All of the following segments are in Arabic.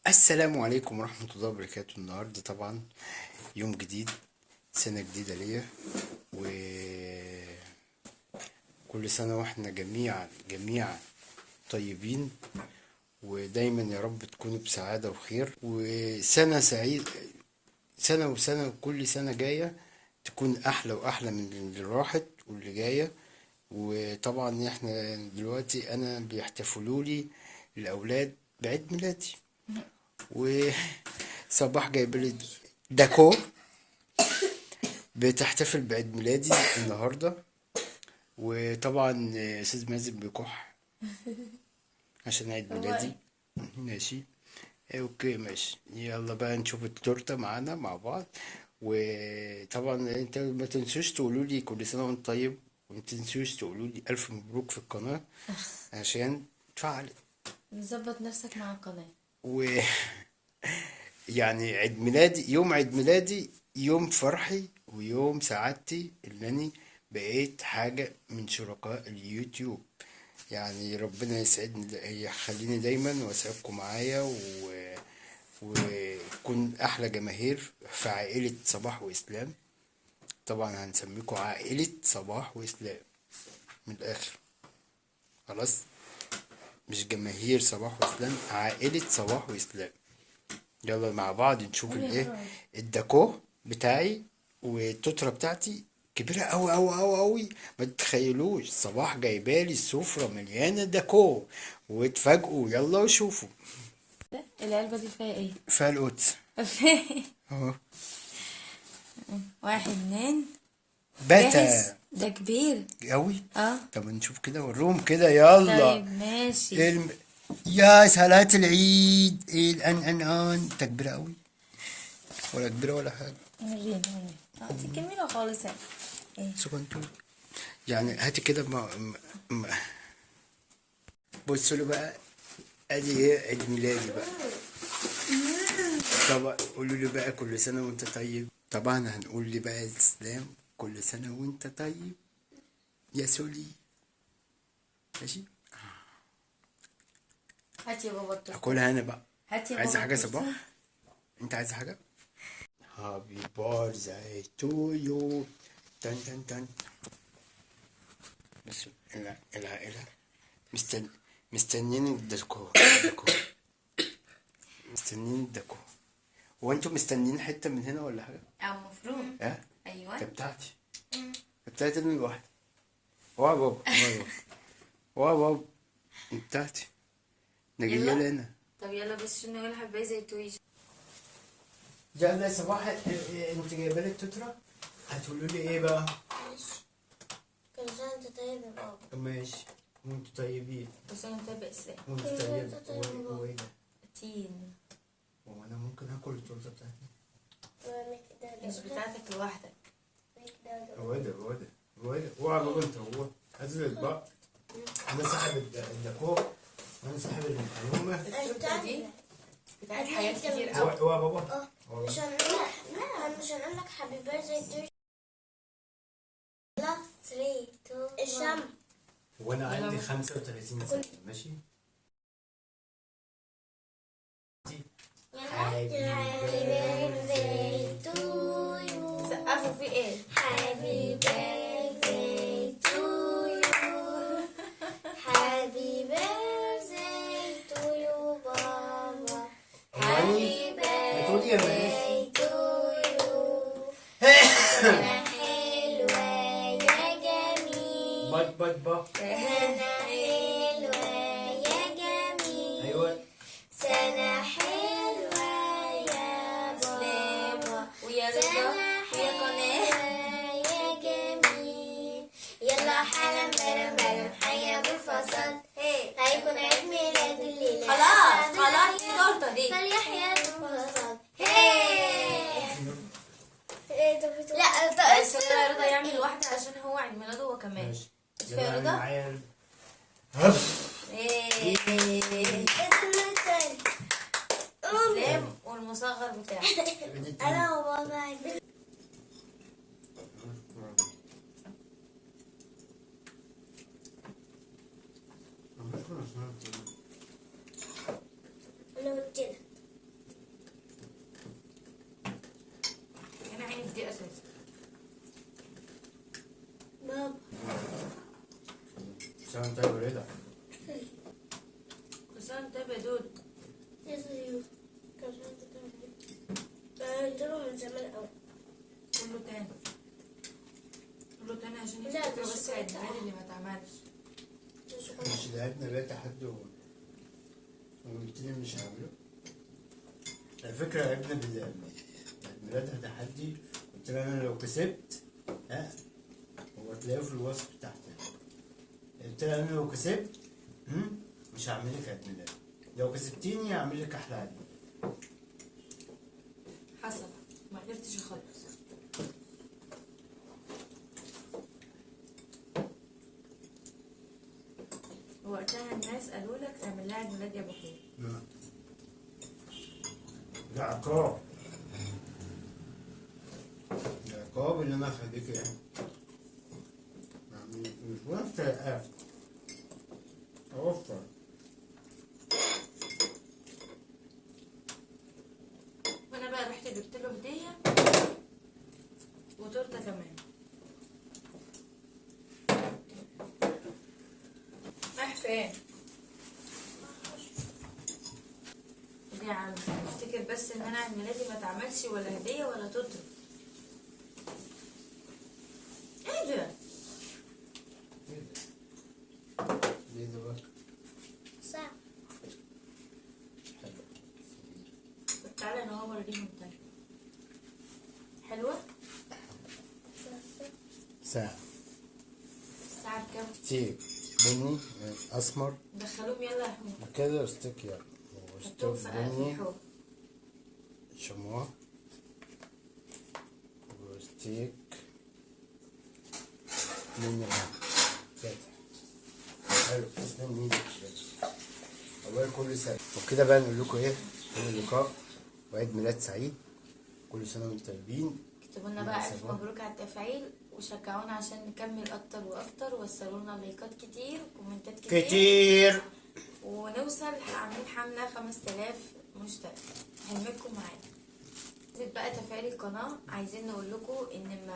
السلام عليكم ورحمة الله وبركاته. النهاردة طبعا يوم جديد، سنة جديدة ليا، وكل سنة واحنا جميعا طيبين، ودايما يا رب تكونوا بسعادة وخير، وسنة سعيد، سنة وسنة، وكل سنة جاية تكون أحلى وأحلى من اللي راحت واللي جاية. وطبعا احنا دلوقتي أنا بيحتفلوا لي الأولاد بعيد ميلادي، وصباح جايبلي داكو بتحتفل بعيد ميلادي النهاردة. وطبعا أستاذ مازن بيكح عشان عيد ميلادي. ماشي، اوكي ماشي، يلا بقى نشوف التورتة معانا مع بعض. وطبعا انت ما تنسوش تقولوا لي كل سنة وانت طيب، وما تنسوش تقولوا لي ألف مبروك في القناة عشان اتفعلت. نظبط نفسك مع القناة. و يعني عيد ميلادي، يوم عيد ميلادي يوم فرحي ويوم سعادتي، اللي بقيت حاجة من شركاء اليوتيوب. يعني ربنا يسعدني، يخليني دايما واسعدكم معايا، ويكون احلى جماهير في عائلة صباح واسلام. طبعا هنسميكم عائلة صباح واسلام من الاخر، خلاص، مش جماهير صباح واسلام، عائلة صباح واسلام. يلا مع بعض نشوف قول يا الايه، فرج. الداكو بتاعي والتوترا بتاعتي كبيرة أوي أوي أوي أوي، ما تتخيلوش. صباح جايبالي السفرة مليانة داكو، واتفاجئوا، يلا وشوفوا. العلبة دي فيها ايه؟ فيها القدس اهو. واحد اتنين. جاهز؟ باتا ده كبير. أوي. اه. طب نشوف كده، وريهم كده، يلا. طيب ماشي. إيه يا صلاة العيد، ايه الآن انت كبيرة أوي، ولا كبيرة ولا حاجة. وريني دي جميلة خالص اهي. ايه؟ سكنتو، يعني هاتي كده بصوا له بقى، ادي ايه عيد ميلادي بقى. طبعا قولوا لي بقى كل سنة وانت طيب. طبعا هنقول لي بقى الاسلام كل سنة وانت طيب يا سولي. ماشي، هات يا بابا التورته. اكلها انا بقى. هات يا عايزة بابا حاجة التورته. صباح؟ انت عايزة حاجة؟ هابي بارزاي تو يو، تن تن تن. بس العائلة مستنيين الدكو مستنيين الدكو. هو انتوا مستنيين حتة من هنا ولا حاجة؟ المفروض. اه، ايوه. ده بتاعتي، بتاعتي انا لوحدي. هو بابا، هو بابا بتاعتي، ده جاية يلا. لي انا. طب يلا بس عشان نقول حبايه زي التويش. يلا يا صباح، انت جايبه لي التترا، هتقولوا لي ايه بقى؟ ماشي. كل سنة انت طيب يا بابا. ماشي، وانتوا طيبين. بس انا متابع اسلام. وانتوا كل سنة طيب، انت طيب يا بابا. وايه ده؟ تين. هو انا ممكن اكل التورته بتاعتي؟ مش بتاعتك لوحدك. هو يا بابا، انت هو هات الاطباق. انا صاحب الدكو، وانا صاحب المعلومه. التورته دي بتاعت حاجات كتير هو قوي. هو يا بابا. اه مش هنقول لك حبيب بيرثدي تو. لا 3 2 الشمع. وانا عندي 35 سنه، ماشي. Happy birthday to you. سقفوا في ايه؟ Happy birthday to you. Happy birthday to you, Baba. Happy birthday to you. سنة حلوة يا جميل. بط سنة حلوة يا جميل. ايوه. سنة حلوة يا بابا. ويا رضا ويا قناة. يا جميل. يلا حالا بلا حيا بالفصل. هيكون عيد ميلاد الليلة. خلاص دي التورته دي. فليحيا بالفصل. يا دود؟ يا زيو كان عندي كام يديروا من زمان قوي. قول له تاني، قول له تاني عشان لا، يفتكر ده بس عيد شوكولاتة. الميلاد اللي ما اتعملش. مش لعبنا بقى تحدي وقلت لي مش هعمله. على فكرة لعبنا عيد ميلادها تحدي، قلت لها انا لو كسبت هو تلاقيه في الوصف تحت. قلت لها انا لو كسبت مش هعمل لك عيد ميلاد، لو كسبتيني هعمل لك احلى عيد ميلاد. حصل، ما قدرتش اخلص. وقتها الناس قالوا لك اعمل لها عيد ميلاد يا ابو حميد. ده عقاب، ده عقاب اللي انا هخليك يعني مش وانت قاعد اوفر. وانا بقى رحت جبت له هديه وتورته كمان. رايح فين؟ يا عم افتكر بس ان انا عيد ميلادي ما اتعملش ولا هديه ولا تورته. ايه ده؟ ليه ده بقى؟ ساعة. طب تعالى انا هو اوريهم طيب. حلوه؟ ساعة الساعه بكام؟ كتير بني اسمر دخلوهم يلا يا حمود. كده ستيك يعني حطوهم وستيك في بني الحوض. شموع وستيك من كده. حلو تسلم ايدك. الله كل سنة وكده بقى نقول لكم ايه، كل لقاء وعيد ميلاد سعيد، كل سنة وانتم طيبين. اكتبوا لنا بقى الف مبروك على التفعيل وشجعونا عشان نكمل اكتر واكتر، ووصلوا لنا لايكات كتير وكومنتات كتير ونوصل عاملين حملة 5000 مشترك. حلمكم معانا. نزل بقى تفعيل القناة. عايزين نقول لكم ان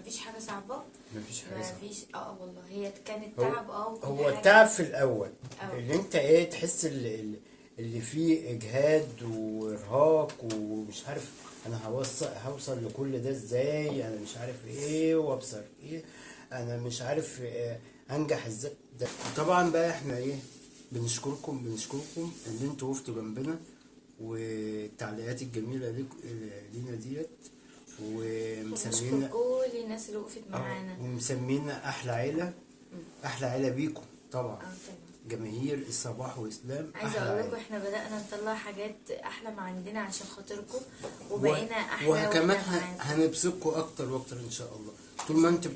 مفيش حاجة صعبة. مفيش حاجة صعبة. مفيش والله هي كانت تعب وكل هو حاجة. التعب في الاول أه. اللي انت ايه تحس اللي فيه اجهاد وارهاق ومش عارف انا هوصل لكل ده ازاي، انا مش عارف ايه وابصر ايه، انا مش عارف انجح ازاي ده. طبعا بقى احنا ايه بنشكركم اللي انتوا وقفتوا جنبنا والتعليقات الجميله لينا ديت ومسمينا ونشكر كل الناس اللي وقفت معانا ومسمينا احلى عيله، احلى عيله بيكم طبعا. طبعا. جماهير الصباح واسلام. عايزه اقول لكم احنا بدأنا نطلع حاجات احلى ما عندنا عشان خاطركم وبقينا احلى وكمان واحنا معاكم. هنبسطكم اكتر واكتر ان شاء الله طول ما انتوا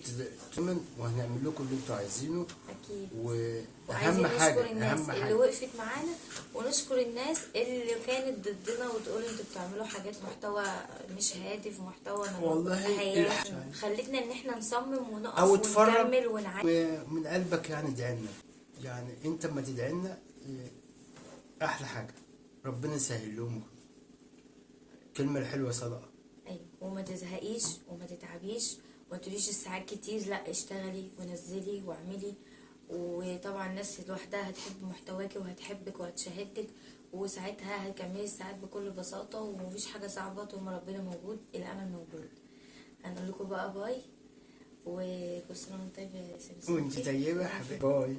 وهنعمل لكم اللي انتوا عايزينه. اكيد. واهم وعايزين حاجه نشكر الناس اهم اللي حاجه وقفت معانا، ونشكر الناس اللي كانت ضدنا وتقول انتوا بتعملوا حاجات محتوى مش هادف، محتوى والله حياة. خلتنا ان احنا نصمم ونقف او تفرج ونكمل ونعيش. من قلبك يعني ادعي لنا، يعني انت ما تدعي لنا احلى حاجه ربنا يسهل لهم. الكلمه الحلوه صدقه. ايوه، وما تزهقيش وما تتعبيش وما تقوليش الساعات كتير، لا اشتغلي ونزلي واعملي. وطبعا الناس لوحدها هتحب محتواكي وهتحبك وهتشاهدك، وساعتها هتكملي الساعات بكل بساطة. ومفيش حاجة صعبة طول ما ربنا موجود، الأمل موجود. هنقول لكم بقى باي، وكل سنة وانت طيب يا سمسم. وانت طيبه يا حبيبي. باي.